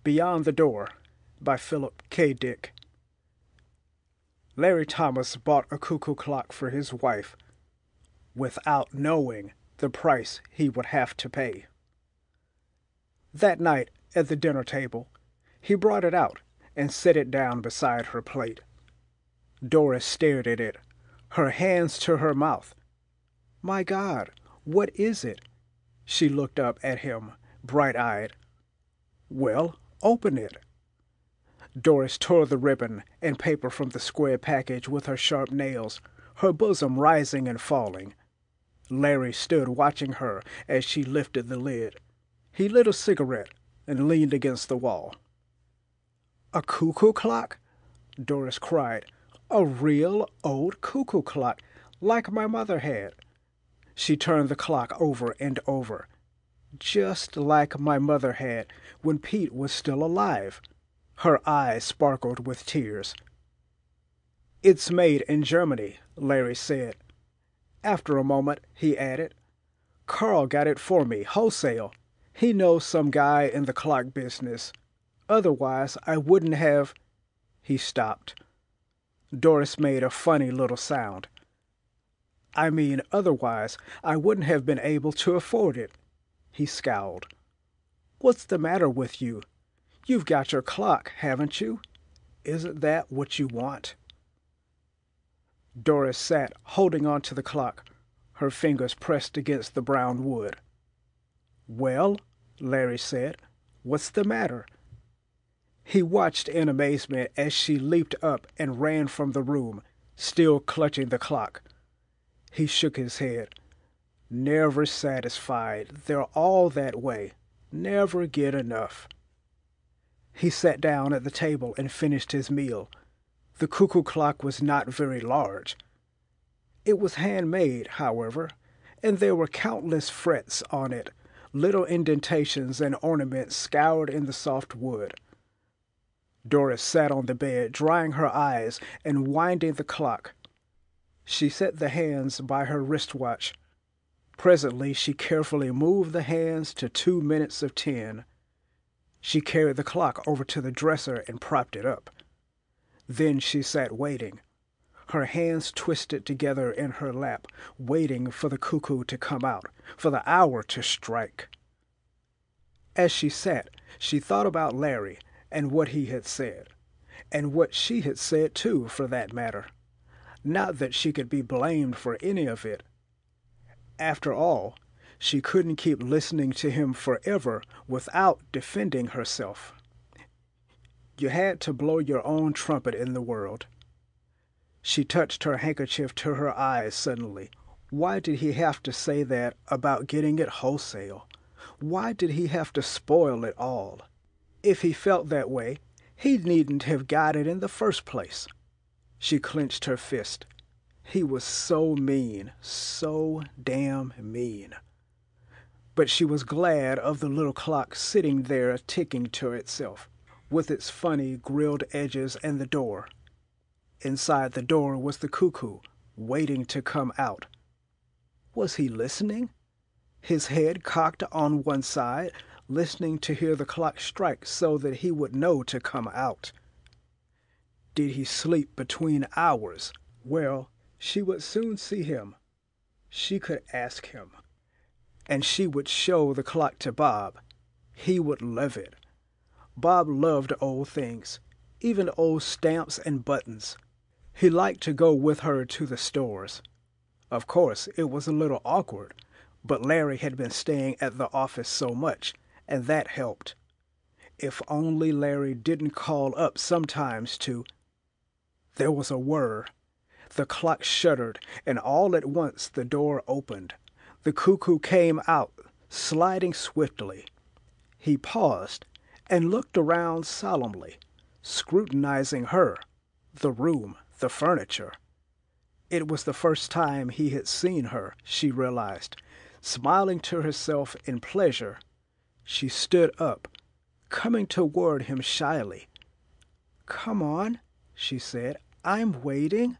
Beyond the Door by Philip K. Dick. Larry Thomas bought a cuckoo clock for his wife without knowing the price he would have to pay. That night at the dinner table, he brought it out and set it down beside her plate. Doris stared at it, her hands to her mouth. "My God, what is it?" She looked up at him, bright-eyed. "Well, open it." Doris tore the ribbon and paper from the square package with her sharp nails, her bosom rising and falling. Larry stood watching her as she lifted the lid. He lit a cigarette and leaned against the wall. "A cuckoo clock?" Doris cried. "A real old cuckoo clock, like my mother had." She turned the clock over and over. "Just like my mother had when Pete was still alive." Her eyes sparkled with tears. "It's made in Germany," Larry said. After a moment, he added, "Carl got it for me, wholesale. He knows some guy in the clock business. Otherwise, I wouldn't have—" He stopped. Doris made a funny little sound. "I mean, otherwise, I wouldn't have been able to afford it." He scowled. "What's the matter with you? You've got your clock, haven't you? Isn't that what you want?" Doris sat, holding on to the clock, her fingers pressed against the brown wood. "Well," Larry said, "what's the matter?" He watched in amazement as she leaped up and ran from the room, still clutching the clock. He shook his head. "Never satisfied. They're all that way. Never get enough." He sat down at the table and finished his meal. The cuckoo clock was not very large. It was handmade, however, and there were countless frets on it, little indentations and ornaments scoured in the soft wood. Doris sat on the bed, drying her eyes and winding the clock. She set the hands by her wristwatch. Presently she carefully moved the hands to 2 minutes of 10. She carried the clock over to the dresser and propped it up. Then she sat waiting, her hands twisted together in her lap, waiting for the cuckoo to come out, for the hour to strike. As she sat, she thought about Larry and what he had said, and what she had said too, for that matter. Not that she could be blamed for any of it. After all, she couldn't keep listening to him forever without defending herself. You had to blow your own trumpet in the world. She touched her handkerchief to her eyes suddenly. Why did he have to say that about getting it wholesale? Why did he have to spoil it all? If he felt that way, he needn't have got it in the first place. She clenched her fist. He was so mean, so damn mean. But she was glad of the little clock sitting there ticking to itself, with its funny grilled edges and the door. Inside the door was the cuckoo, waiting to come out. Was he listening? His head cocked on one side, listening to hear the clock strike so that he would know to come out. Did he sleep between hours? Well, she would soon see him. She could ask him. And she would show the clock to Bob. He would love it. Bob loved old things, even old stamps and buttons. He liked to go with her to the stores. Of course, it was a little awkward, but Larry had been staying at the office so much, and that helped. If only Larry didn't call up sometimes to... There was a whir. The clock shuddered, and all at once the door opened. The cuckoo came out, sliding swiftly. He paused and looked around solemnly, scrutinizing her, the room, the furniture. It was the first time he had seen her, she realized. Smiling to herself in pleasure, she stood up, coming toward him shyly. "Come on," she said. "I'm waiting."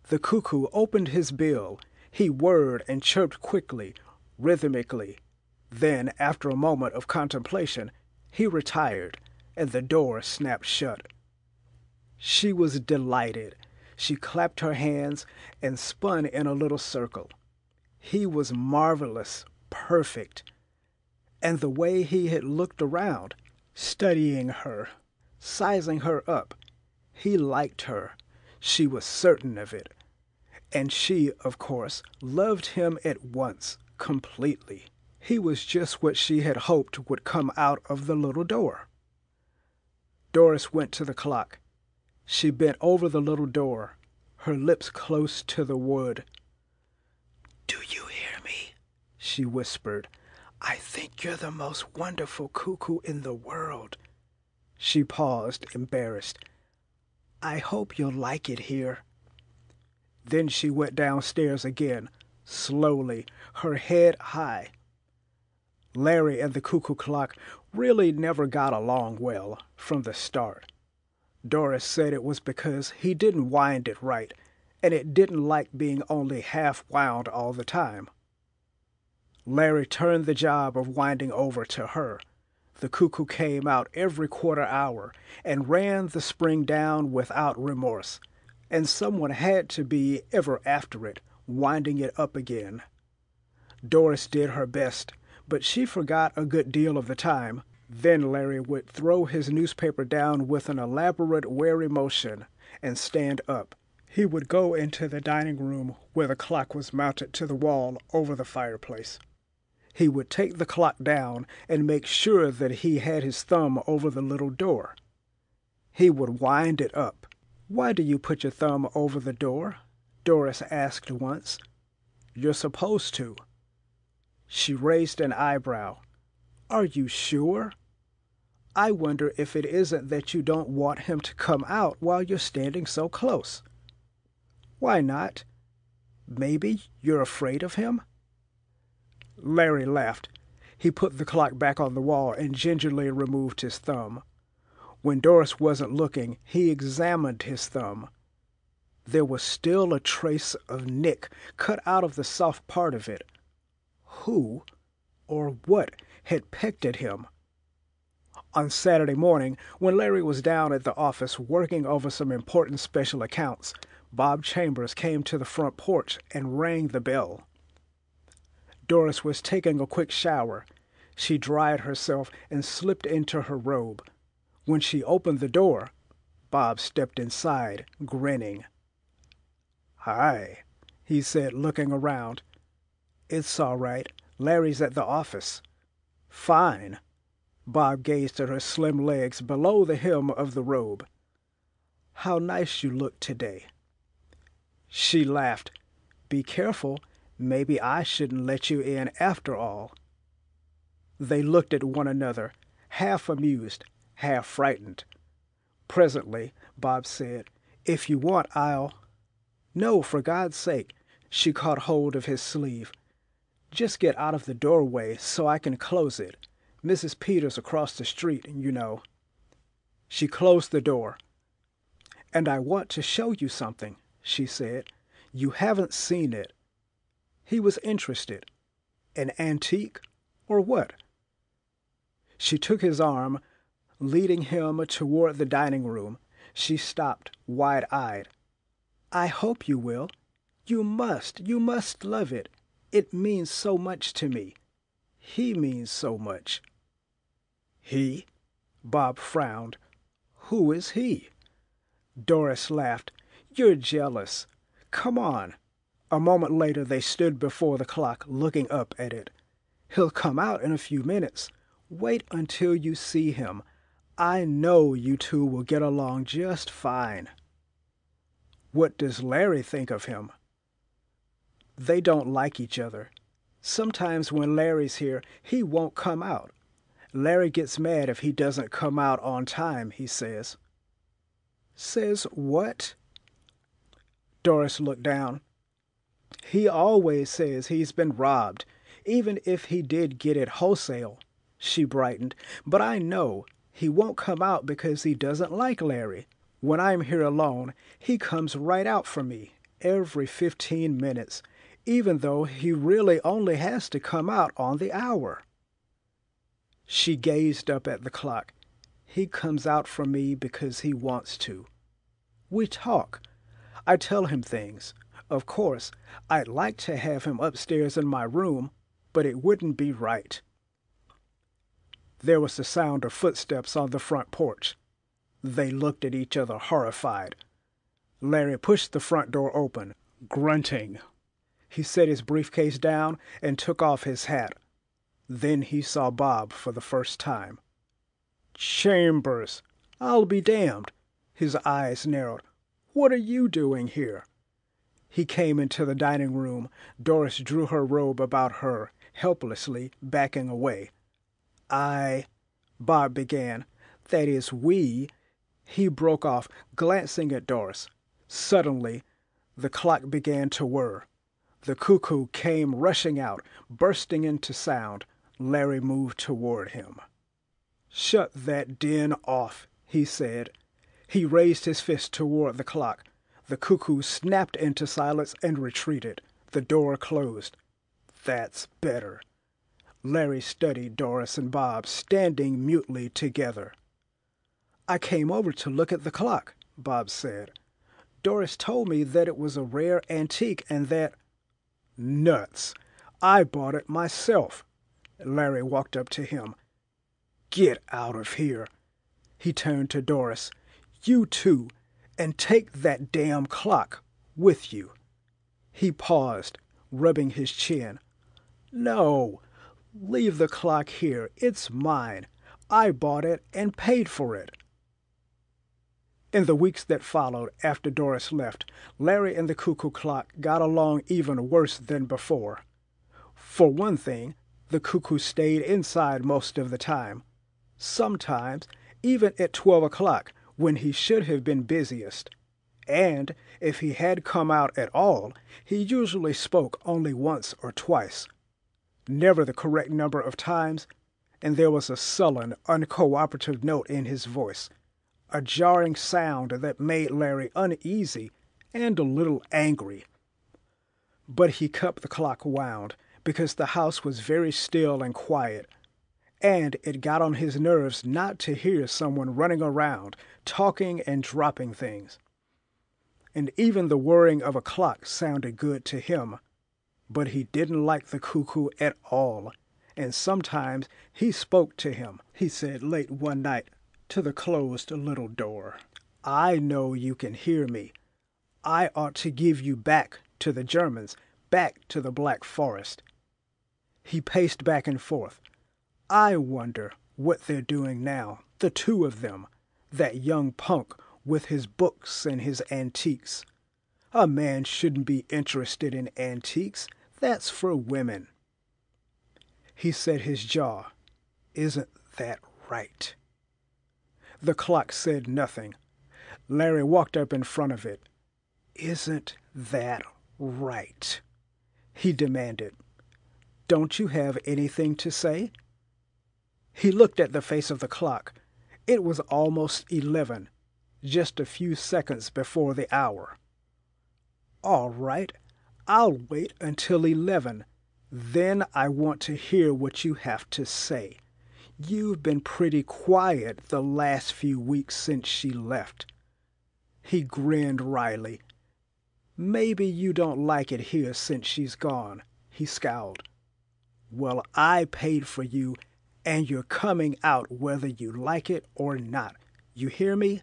The cuckoo opened his bill. He whirred and chirped quickly, rhythmically. Then, after a moment of contemplation, he retired, and the door snapped shut. She was delighted. She clapped her hands and spun in a little circle. He was marvelous, perfect. And the way he had looked around, studying her, sizing her up, he liked her. She was certain of it. And she, of course, loved him at once, completely. He was just what she had hoped would come out of the little door. Doris went to the clock. She bent over the little door, her lips close to the wood. "Do you hear me?" she whispered. "I think you're the most wonderful cuckoo in the world." She paused, embarrassed. "I hope you'll like it here." Then she went downstairs again, slowly, her head high. Larry and the cuckoo clock really never got along well from the start. Doris said it was because he didn't wind it right, and it didn't like being only half wound all the time. Larry turned the job of winding over to her. The cuckoo came out every quarter hour and ran the spring down without remorse, and someone had to be ever after it, winding it up again. Doris did her best, but she forgot a good deal of the time. Then Larry would throw his newspaper down with an elaborate, wary motion and stand up. He would go into the dining room where the clock was mounted to the wall over the fireplace. He would take the clock down and make sure that he had his thumb over the little door. He would wind it up. "Why do you put your thumb over the door?" Doris asked once. "You're supposed to." She raised an eyebrow. "Are you sure? I wonder if it isn't that you don't want him to come out while you're standing so close." "Why not? Maybe you're afraid of him?" Larry laughed. He put the clock back on the wall and gingerly removed his thumb. When Doris wasn't looking, he examined his thumb. There was still a trace of nick cut out of the soft part of it. Who or what had pecked at him? On Saturday morning, when Larry was down at the office working over some important special accounts, Bob Chambers came to the front porch and rang the bell. Doris was taking a quick shower. She dried herself and slipped into her robe. When she opened the door, Bob stepped inside, grinning. "Hi," he said, looking around. "It's all right. Larry's at the office." "Fine." Bob gazed at her slim legs below the hem of the robe. "How nice you look today." She laughed. "Be careful. Maybe I shouldn't let you in after all." They looked at one another, half amused, half frightened. Presently, Bob said, "If you want, I'll—" "No, for God's sake." She caught hold of his sleeve. "Just get out of the doorway so I can close it. Mrs. Peters across the street, you know." She closed the door. "And I want to show you something," she said. "You haven't seen it." He was interested. "An antique, or what?" She took his arm, leading him toward the dining room. She stopped, wide-eyed. "I hope you will. You must love it. It means so much to me. He means so much." "He?" Bob frowned. "Who is he?" Doris laughed. "You're jealous. Come on." A moment later they stood before the clock, looking up at it. "He'll come out in a few minutes. Wait until you see him. I know you two will get along just fine." "What does Larry think of him?" "They don't like each other. Sometimes when Larry's here, he won't come out. Larry gets mad if he doesn't come out on time, he says." "Says what?" Doris looked down. "He always says he's been robbed, even if he did get it wholesale." She brightened. "But I know he won't come out because he doesn't like Larry. When I'm here alone, he comes right out for me every 15 minutes, even though he really only has to come out on the hour." She gazed up at the clock. He comes out for me because he wants to. We talk. I tell him things. Of course, I'd like to have him upstairs in my room, but it wouldn't be right. There was the sound of footsteps on the front porch. They looked at each other horrified. Larry pushed the front door open, grunting. He set his briefcase down and took off his hat. Then he saw Bob for the first time. Chambers! I'll be damned! His eyes narrowed. What are you doing here? He came into the dining room. Doris drew her robe about her, helplessly backing away. Bob began. That is, we. He broke off, glancing at Doris. Suddenly, the clock began to whir. The cuckoo came rushing out, bursting into sound. Larry moved toward him. Shut that din off, he said. He raised his fist toward the clock. The cuckoo snapped into silence and retreated. The door closed. That's better. Larry studied Doris and Bob standing mutely together. I came over to look at the clock, Bob said. Doris told me that it was a rare antique and that... Nuts! I bought it myself. Larry walked up to him. Get out of here. He turned to Doris. You too, and take that damn clock with you. He paused, rubbing his chin. No, leave the clock here. It's mine. I bought it and paid for it. In the weeks that followed after Doris left, Larry and the cuckoo clock got along even worse than before. For one thing, the cuckoo stayed inside most of the time. Sometimes, even at 12 o'clock, when he should have been busiest. And if he had come out at all, he usually spoke only once or twice. Never the correct number of times, and there was a sullen, uncooperative note in his voice, a jarring sound that made Larry uneasy and a little angry. But he kept the clock wound, because the house was very still and quiet, and it got on his nerves not to hear someone running around, talking and dropping things. And even the whirring of a clock sounded good to him, but he didn't like the cuckoo at all, and sometimes he spoke to him, he said late one night, to the closed little door. I know you can hear me. I ought to give you back to the Germans, back to the Black Forest. He paced back and forth. I wonder what they're doing now, the two of them, that young punk with his books and his antiques. A man shouldn't be interested in antiques. That's for women. He set his jaw. Isn't that right? The clock said nothing. Larry walked up in front of it. Isn't that right? He demanded. Don't you have anything to say? He looked at the face of the clock. It was almost 11, just a few seconds before the hour. All right, I'll wait until 11. Then I want to hear what you have to say. You've been pretty quiet the last few weeks since she left. He grinned wryly. Maybe you don't like it here since she's gone. He scowled. Well, I paid for you, and you're coming out whether you like it or not. You hear me?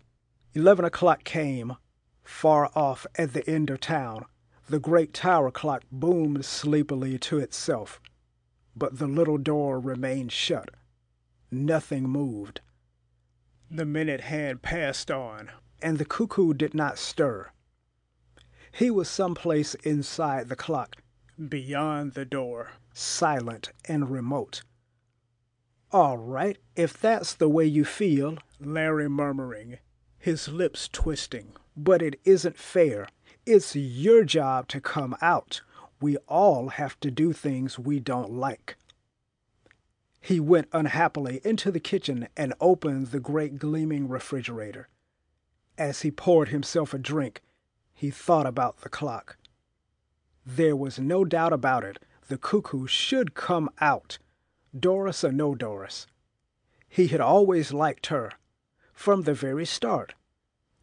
11 o'clock came. Far off at the end of town, the great tower clock boomed sleepily to itself. But the little door remained shut. Nothing moved. The minute hand passed on, and the cuckoo did not stir. He was someplace inside the clock, beyond the door, silent and remote. All right, if that's the way you feel, Larry murmuring, his lips twisting. But it isn't fair. It's your job to come out. We all have to do things we don't like. He went unhappily into the kitchen and opened the great gleaming refrigerator. As he poured himself a drink, he thought about the clock. There was no doubt about it. The cuckoo should come out, Doris or no Doris. He had always liked her. from the very start.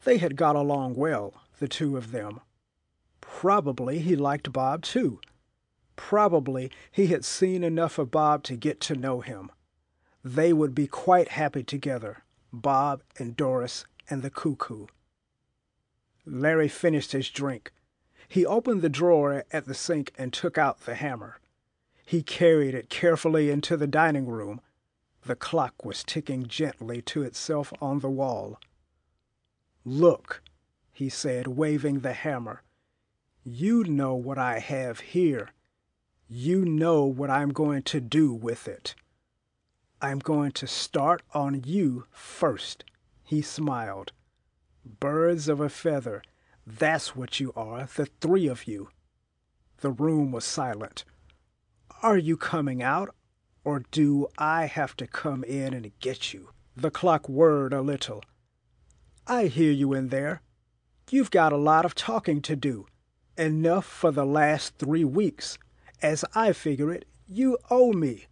They had got along well, the two of them. Probably he liked Bob too. Probably he had seen enough of Bob to get to know him. They would be quite happy together, Bob and Doris and the cuckoo. Larry finished his drink. He opened the drawer at the sink and took out the hammer. He carried it carefully into the dining room. The clock was ticking gently to itself on the wall. "Look," he said, waving the hammer. "You know what I have here. You know what I'm going to do with it. I'm going to start on you first." He smiled. "Birds of a feather, that's what you are, the three of you." The room was silent. "Are you coming out, or do I have to come in and get you?" The clock whirred a little. "I hear you in there. You've got a lot of talking to do. Enough for the last 3 weeks. As I figure it, you owe me."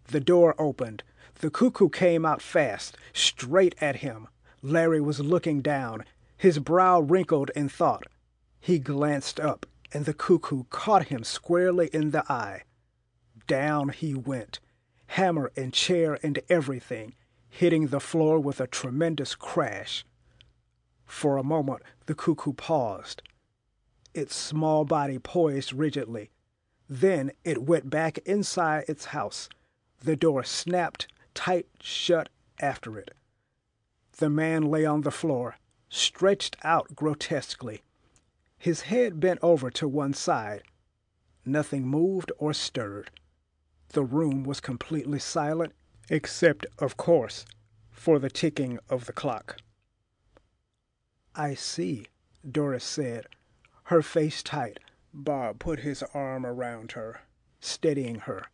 The door opened. The cuckoo came out fast, straight at him. Larry was looking down, his brow wrinkled in thought. He glanced up, and the cuckoo caught him squarely in the eye. Down he went, hammer and chair and everything, hitting the floor with a tremendous crash. For a moment the cuckoo paused. Its small body poised rigidly. Then it went back inside its house. The door snapped tight shut after it. The man lay on the floor, stretched out grotesquely, his head bent over to one side. Nothing moved or stirred. The room was completely silent, except, of course, for the ticking of the clock. "I see," Doris said, her face tight. Bob put his arm around her, steadying her.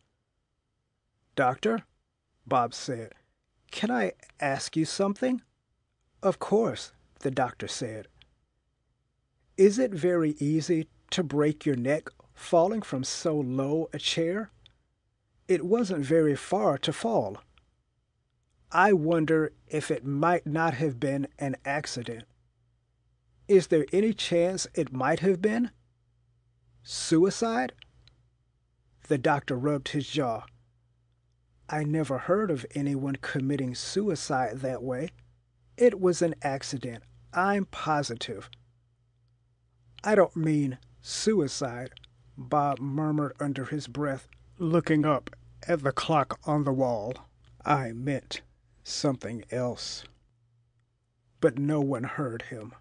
"Doctor," Bob said, "can I ask you something?" "Of course," the doctor said. "Is it very easy to break your neck falling from so low a chair? It wasn't very far to fall. I wonder if it might not have been an accident. Is there any chance it might have been? Suicide?" The doctor rubbed his jaw. "I never heard of anyone committing suicide that way. It was an accident, I'm positive." "I don't mean suicide," Bob murmured under his breath, looking up at the clock on the wall. "I meant something else." But no one heard him.